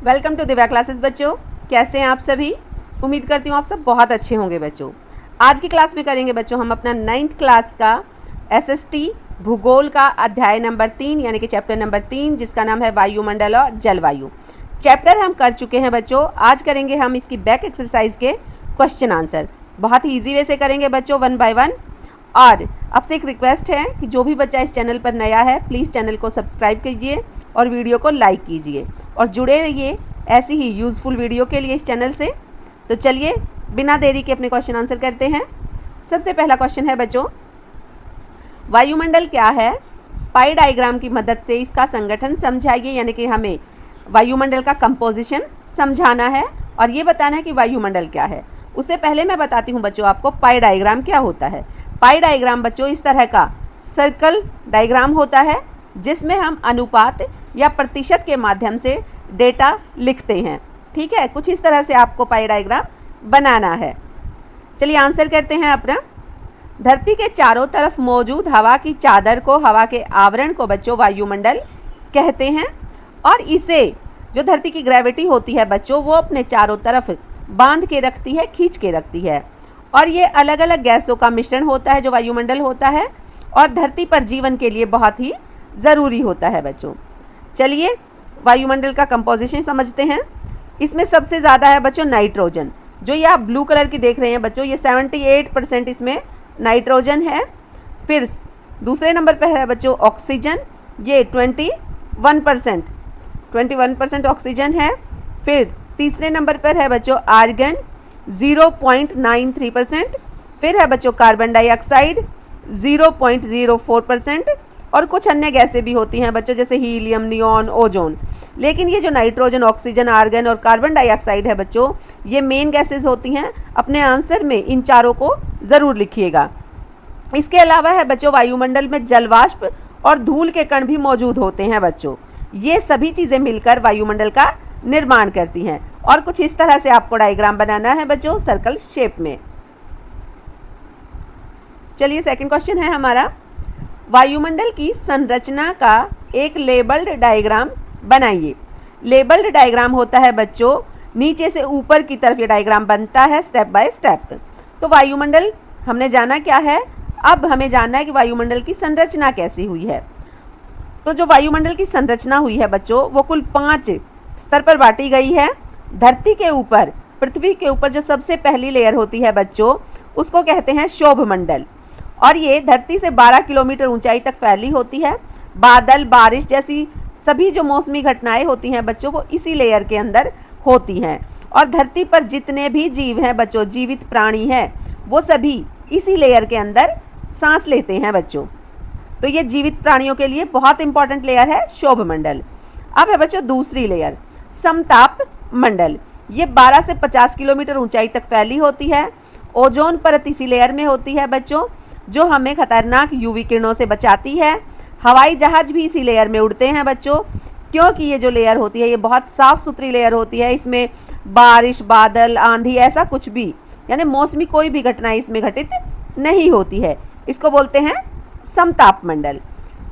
Welcome to Divya classes बच्चों। कैसे हैं आप सभी? उम्मीद करती हूँ आप सब बहुत अच्छे होंगे बच्चों। आज की क्लास में करेंगे बच्चों हम अपना 9th क्लास का एसएसटी भूगोल का अध्याय नंबर 3 यानी कि चैप्टर नंबर 3 जिसका नाम है वायुमंडल और जलवायु। चैप्टर हम कर चुके हैं बच्चों। आज करेंगे हम इसकी बैक एक्सरसाइज के क्वेश्चन आंसर। बहुत ही ईजी वे से करेंगे बच्चों, 1 बाय 1। और आपसे एक रिक्वेस्ट है कि जो भी बच्चा इस चैनल पर नया है प्लीज़ चैनल को सब्सक्राइब कीजिए और वीडियो को लाइक कीजिए और जुड़े रहिए ऐसी ही यूज़फुल वीडियो के लिए इस चैनल से। तो चलिए बिना देरी के अपने क्वेश्चन आंसर करते हैं। सबसे पहला क्वेश्चन है बच्चों, वायुमंडल क्या है? पाई डायग्राम की मदद से इसका संगठन समझाइए, यानी कि हमें वायुमंडल का कंपोजिशन समझाना है और ये बताना है कि वायुमंडल क्या है। उससे पहले मैं बताती हूँ बच्चों आपको पाई डायग्राम क्या होता है। पाई डायग्राम बच्चों इस तरह का सर्कल डायग्राम होता है जिसमें हम अनुपात या प्रतिशत के माध्यम से डेटा लिखते हैं। ठीक है, कुछ इस तरह से आपको पाई डायग्राम बनाना है। चलिए आंसर करते हैं अपना। धरती के चारों तरफ मौजूद हवा की चादर को, हवा के आवरण को बच्चों वायुमंडल कहते हैं और इसे जो धरती की ग्रेविटी होती है बच्चों वो अपने चारों तरफ बांध के रखती है, खींच के रखती है और ये अलग अलग गैसों का मिश्रण होता है जो वायुमंडल होता है और धरती पर जीवन के लिए बहुत ही ज़रूरी होता है बच्चों। चलिए वायुमंडल का कंपोजिशन समझते हैं। इसमें सबसे ज़्यादा है बच्चों नाइट्रोजन, जो ये आप ब्लू कलर की देख रहे हैं बच्चों, ये 78% इसमें नाइट्रोजन है। फिर दूसरे नंबर पर है बच्चों ऑक्सीजन, ये 21% ऑक्सीजन है। फिर तीसरे नंबर पर है बच्चों आर्गन 0.93%। फिर है बच्चों कार्बन डाइऑक्साइड 0.04% और कुछ अन्य गैसें भी होती हैं बच्चों जैसे हीलियम, नियॉन, ओजोन। लेकिन ये जो नाइट्रोजन, ऑक्सीजन, आर्गन और कार्बन डाइऑक्साइड है बच्चों ये मेन गैसेस होती हैं। अपने आंसर में इन चारों को ज़रूर लिखिएगा। इसके अलावा है बच्चों वायुमंडल में जलवाष्प और धूल के कण भी मौजूद होते हैं बच्चों। ये सभी चीज़ें मिलकर वायुमंडल का निर्माण करती हैं और कुछ इस तरह से आपको डायग्राम बनाना है बच्चों सर्कल शेप में। चलिए सेकंड क्वेश्चन है हमारा, वायुमंडल की संरचना का एक लेबल्ड डायग्राम बनाइए। लेबल्ड डायग्राम होता है बच्चों नीचे से ऊपर की तरफ ये डायग्राम बनता है स्टेप बाय स्टेप। तो वायुमंडल हमने जाना क्या है, अब हमें जानना है कि वायुमंडल की संरचना कैसी हुई है। तो जो वायुमंडल की संरचना हुई है बच्चों वो कुल 5 स्तर पर बांटी गई है। धरती के ऊपर, पृथ्वी के ऊपर जो सबसे पहली लेयर होती है बच्चों उसको कहते हैं शोभमंडल और ये धरती से 12 किलोमीटर ऊंचाई तक फैली होती है। बादल, बारिश जैसी सभी जो मौसमी घटनाएं होती हैं बच्चों वो इसी लेयर के अंदर होती हैं और धरती पर जितने भी जीव हैं बच्चों, जीवित प्राणी हैं, वो सभी इसी लेयर के अंदर सांस लेते हैं बच्चों। तो ये जीवित प्राणियों के लिए बहुत इंपॉर्टेंट लेयर है शोभमंडल। अब है बच्चों दूसरी लेयर समताप मंडल, ये 12 से 50 किलोमीटर ऊंचाई तक फैली होती है। ओजोन परत इसी लेयर में होती है बच्चों जो हमें खतरनाक यूवी किरणों से बचाती है। हवाई जहाज भी इसी लेयर में उड़ते हैं बच्चों क्योंकि ये जो लेयर होती है ये बहुत साफ़ सुथरी लेयर होती है। इसमें बारिश, बादल, आंधी ऐसा कुछ भी यानी मौसमी कोई भी घटना इसमें घटित नहीं होती है। इसको बोलते हैं समताप मंडल।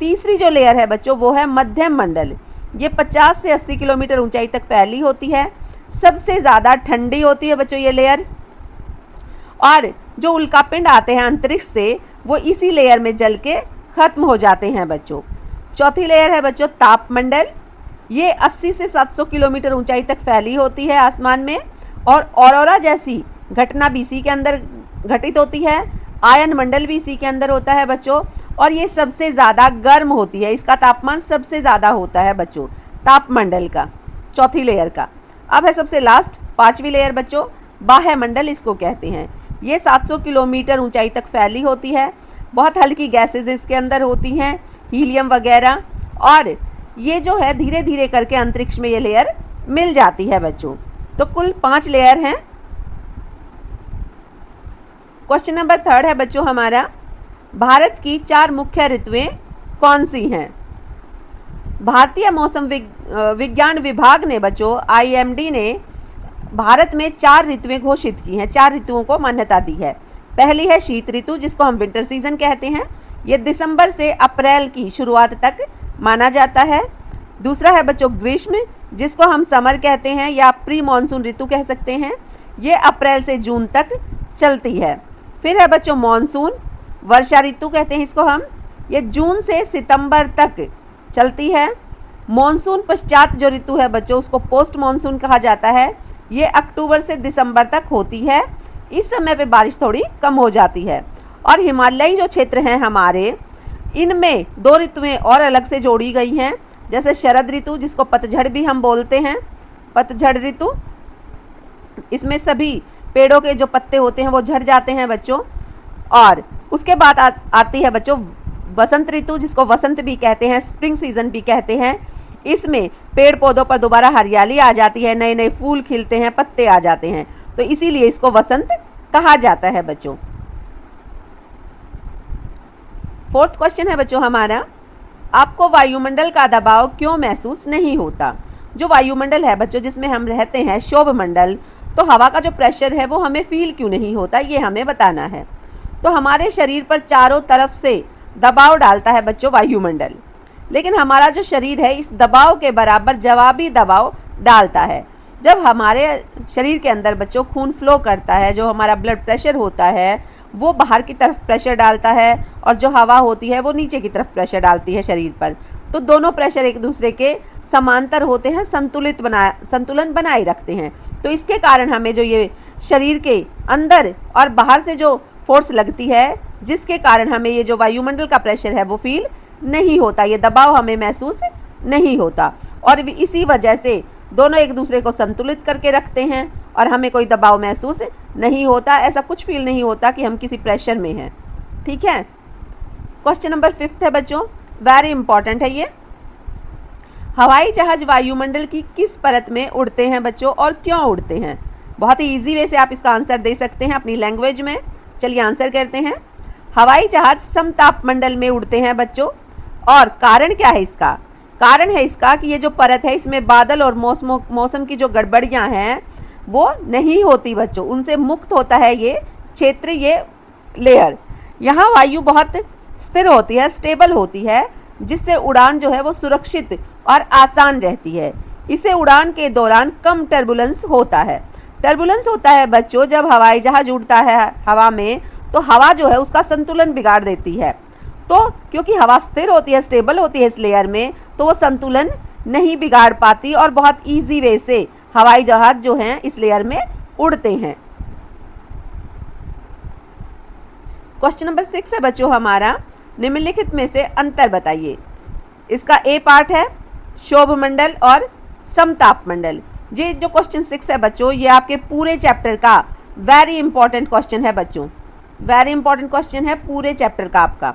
तीसरी जो लेयर है बच्चों वो है मध्यम मंडल, ये 50 से 80 किलोमीटर ऊंचाई तक फैली होती है। सबसे ज़्यादा ठंडी होती है बच्चों ये लेयर और जो उल्कापिंड आते हैं अंतरिक्ष से वो इसी लेयर में जल के ख़त्म हो जाते हैं बच्चों। चौथी लेयर है बच्चों तापमंडल, ये 80 से 700 किलोमीटर ऊंचाई तक फैली होती है आसमान में और ऑरोरा जैसी घटना भी इसी के अंदर घटित होती है। आयन मंडल भी इसी के अंदर होता है बच्चों और ये सबसे ज़्यादा गर्म होती है। इसका तापमान सबसे ज़्यादा होता है बच्चों तापमंडल का, चौथी लेयर का। अब है सबसे लास्ट 5वीं लेयर बच्चों बाह्य मंडल इसको कहते हैं। ये 700 किलोमीटर ऊंचाई तक फैली होती है। बहुत हल्की गैसेस इसके अंदर होती हैं, हीलियम वगैरह, और ये जो है धीरे धीरे करके अंतरिक्ष में ये लेयर मिल जाती है बच्चों। तो कुल 5 लेयर हैं। क्वेश्चन नंबर 3 है बच्चों हमारा, भारत की 4 मुख्य ऋतुएं कौन सी हैं? भारतीय मौसम विज्ञान विभाग ने बच्चों IMD ने भारत में 4 ऋतुएं घोषित की हैं, 4 ऋतुओं को मान्यता दी है। पहली है शीत ऋतु जिसको हम विंटर सीजन कहते हैं, ये दिसंबर से अप्रैल की शुरुआत तक माना जाता है। दूसरा है बच्चों ग्रीष्म, जिसको हम समर कहते हैं या प्री मानसून ऋतु कह सकते हैं, ये अप्रैल से जून तक चलती है। फिर है बच्चों मानसून, वर्षा ऋतु कहते हैं इसको हम, ये जून से सितंबर तक चलती है। मानसून पश्चात जो ऋतु है बच्चों उसको पोस्ट मानसून कहा जाता है, ये अक्टूबर से दिसंबर तक होती है। इस समय पे बारिश थोड़ी कम हो जाती है। और हिमालयी जो क्षेत्र हैं हमारे, इनमें दो ऋतुएं और अलग से जोड़ी गई हैं, जैसे शरद ऋतु जिसको पतझड़ भी हम बोलते हैं, पतझड़ ऋतु, इसमें सभी पेड़ों के जो पत्ते होते हैं वो झड़ जाते हैं बच्चों। और उसके बाद आती है बच्चों वसंत ऋतु, जिसको वसंत भी कहते हैं, स्प्रिंग सीजन भी कहते हैं। इसमें पेड़ पौधों पर दोबारा हरियाली आ जाती है, नए नए फूल खिलते हैं, पत्ते आ जाते हैं, तो इसीलिए इसको वसंत कहा जाता है बच्चों। फोर्थ क्वेश्चन है बच्चों हमारा, आपको वायुमंडल का दबाव क्यों महसूस नहीं होता? जो वायुमंडल है बच्चों जिसमें हम रहते हैं, शोभ मंडल, तो हवा का जो प्रेशर है वो हमें फील क्यों नहीं होता, ये हमें बताना है। तो हमारे शरीर पर चारों तरफ से दबाव डालता है बच्चों वायुमंडल, लेकिन हमारा जो शरीर है इस दबाव के बराबर जवाबी दबाव डालता है। जब हमारे शरीर के अंदर बच्चों खून फ्लो करता है, जो हमारा ब्लड प्रेशर होता है वो बाहर की तरफ प्रेशर डालता है, और जो हवा होती है वो नीचे की तरफ प्रेशर डालती है शरीर पर। तो दोनों प्रेशर एक दूसरे के समांतर होते हैं, संतुलन बनाए रखते हैं। तो इसके कारण हमें जो ये शरीर के अंदर और बाहर से जो फोर्स लगती है, जिसके कारण हमें ये जो वायुमंडल का प्रेशर है वो फील नहीं होता, ये दबाव हमें महसूस नहीं होता। और इसी वजह से दोनों एक दूसरे को संतुलित करके रखते हैं और हमें कोई दबाव महसूस नहीं होता, ऐसा कुछ फील नहीं होता कि हम किसी प्रेशर में हैं। ठीक है। क्वेश्चन नंबर 5 है बच्चों, वेरी इंपॉर्टेंट है ये। हवाई जहाज वायुमंडल की किस परत में उड़ते हैं बच्चों और क्यों उड़ते हैं? बहुत ही ईजी वे से आप इसका आंसर दे सकते हैं अपनी लैंग्वेज में। चलिए आंसर करते हैं। हवाई जहाज समताप मंडल में उड़ते हैं बच्चों, और कारण क्या है इसका? कारण है इसका कि ये जो परत है इसमें बादल और मौसम की जो गड़बड़ियाँ हैं वो नहीं होती बच्चों, उनसे मुक्त होता है ये क्षेत्र, ये लेयर। यहाँ वायु बहुत स्थिर होती है, स्टेबल होती है, जिससे उड़ान जो है वो सुरक्षित और आसान रहती है। इसे उड़ान के दौरान कम टर्बुलेंस होता है। टर्बुलेंस होता है बच्चों जब हवाई जहाज उड़ता है हवा में, तो हवा जो है उसका संतुलन बिगाड़ देती है। तो क्योंकि हवा स्थिर होती है, स्टेबल होती है इस लेयर में, तो वो संतुलन नहीं बिगाड़ पाती और बहुत ईजी वे से हवाई जहाज जो हैं इस लेयर में उड़ते हैं। क्वेश्चन नंबर 6 है बच्चों हमारा, निम्नलिखित में से अंतर बताइए। इसका ए पार्ट है शोभ मंडल और समताप मंडल। ये जो क्वेश्चन 6 है बच्चों, ये आपके पूरे चैप्टर का वेरी इंपॉर्टेंट क्वेश्चन है बच्चों, वेरी इंपॉर्टेंट क्वेश्चन है पूरे चैप्टर का आपका।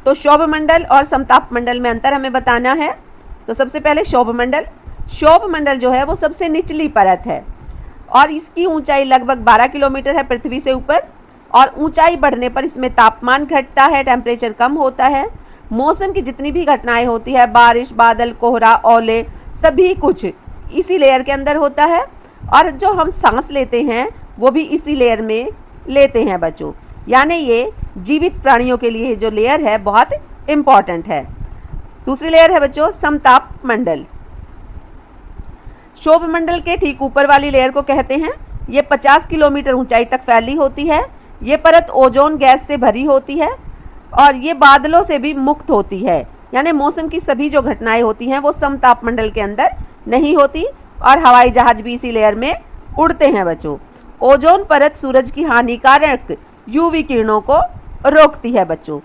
तो शोभ मंडल और समताप मंडल में अंतर हमें बताना है। तो सबसे पहले शोभ मंडल। शोभ मंडल जो है वो सबसे निचली परत है और इसकी ऊंचाई लगभग 12 किलोमीटर है पृथ्वी से ऊपर, और ऊंचाई बढ़ने पर इसमें तापमान घटता है, टेम्परेचर कम होता है। मौसम की जितनी भी घटनाएं होती है, बारिश, बादल, कोहरा, ओले, सभी कुछ इसी लेयर के अंदर होता है। और जो हम सांस लेते हैं वो भी इसी लेयर में लेते हैं बच्चों। यानी ये जीवित प्राणियों के लिए जो लेयर है बहुत इम्पॉर्टेंट है। दूसरी लेयर है बच्चों समताप मंडल। शोभ मंडल के ठीक ऊपर वाली लेयर को कहते हैं, ये 50 किलोमीटर ऊंचाई तक फैली होती है। ये परत ओजोन गैस से भरी होती है और ये बादलों से भी मुक्त होती है। यानी मौसम की सभी जो घटनाएं होती हैं वो समताप मंडल के अंदर नहीं होती, और हवाई जहाज भी इसी लेयर में उड़ते हैं बच्चों। ओजोन परत सूरज की हानिकारक यूवी किरणों को रोकती है बच्चों।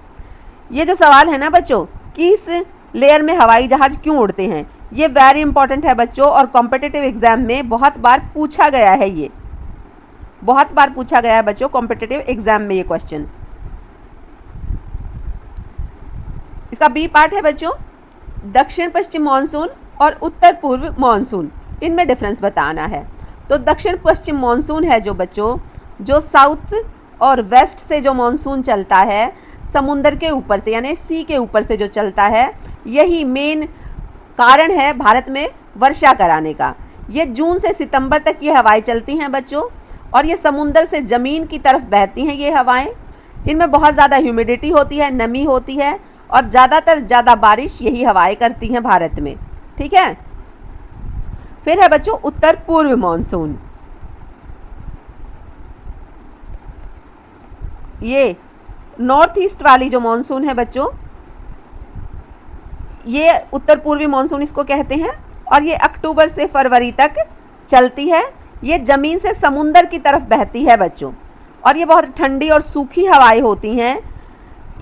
ये जो सवाल है ना बच्चों कि इस लेयर में हवाई जहाज क्यों उड़ते हैं, ये वेरी इंपॉर्टेंट है बच्चों, और कॉम्पिटिटिव एग्जाम में बहुत बार पूछा गया है। ये बहुत बार पूछा गया है बच्चों कॉम्पिटिटिव एग्जाम में ये क्वेश्चन। इसका बी पार्ट है बच्चों दक्षिण पश्चिम मानसून और उत्तर पूर्व मानसून, इनमें डिफरेंस बताना है। तो दक्षिण पश्चिम मानसून है जो बच्चों, जो साउथ और वेस्ट से जो मानसून चलता है समुंदर के ऊपर से, यानी सी के ऊपर से जो चलता है, यही मेन कारण है भारत में वर्षा कराने का। ये जून से सितंबर तक ये हवाएं चलती हैं बच्चों, और ये समुंदर से ज़मीन की तरफ बहती हैं ये हवाएं। इनमें बहुत ज़्यादा ह्यूमिडिटी होती है, नमी होती है, और ज़्यादातर ज़्यादा बारिश यही हवाएं करती हैं भारत में। ठीक है। फिर है बच्चों उत्तर पूर्व मानसून। ये नॉर्थ ईस्ट वाली जो मानसून है बच्चों, ये उत्तर पूर्वी मानसून इसको कहते हैं, और ये अक्टूबर से फरवरी तक चलती है। ये ज़मीन से समुंदर की तरफ बहती है बच्चों, और ये बहुत ठंडी और सूखी हवाएं होती हैं।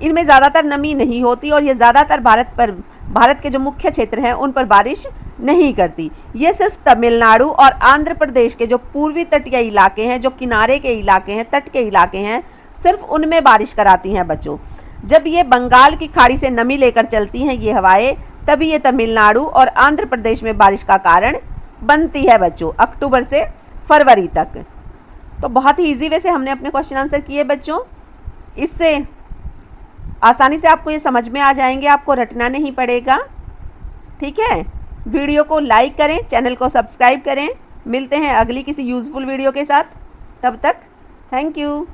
इनमें ज़्यादातर नमी नहीं होती, और ये ज़्यादातर भारत के जो मुख्य क्षेत्र हैं उन पर बारिश नहीं करती। ये सिर्फ तमिलनाडु और आंध्र प्रदेश के जो पूर्वी तटीय इलाके हैं, जो किनारे के इलाके हैं, तट के इलाके हैं, सिर्फ उनमें बारिश कराती हैं बच्चों। जब ये बंगाल की खाड़ी से नमी लेकर चलती हैं ये हवाएं, तभी ये तमिलनाडु और आंध्र प्रदेश में बारिश का कारण बनती है बच्चों, अक्टूबर से फरवरी तक। तो बहुत ही ईजी वे से हमने अपने क्वेश्चन आंसर किए बच्चों। इससे आसानी से आपको ये समझ में आ जाएंगे, आपको रटना नहीं पड़ेगा। ठीक है, वीडियो को लाइक करें, चैनल को सब्सक्राइब करें। मिलते हैं अगली किसी यूज़फुल वीडियो के साथ, तब तक थैंक यू।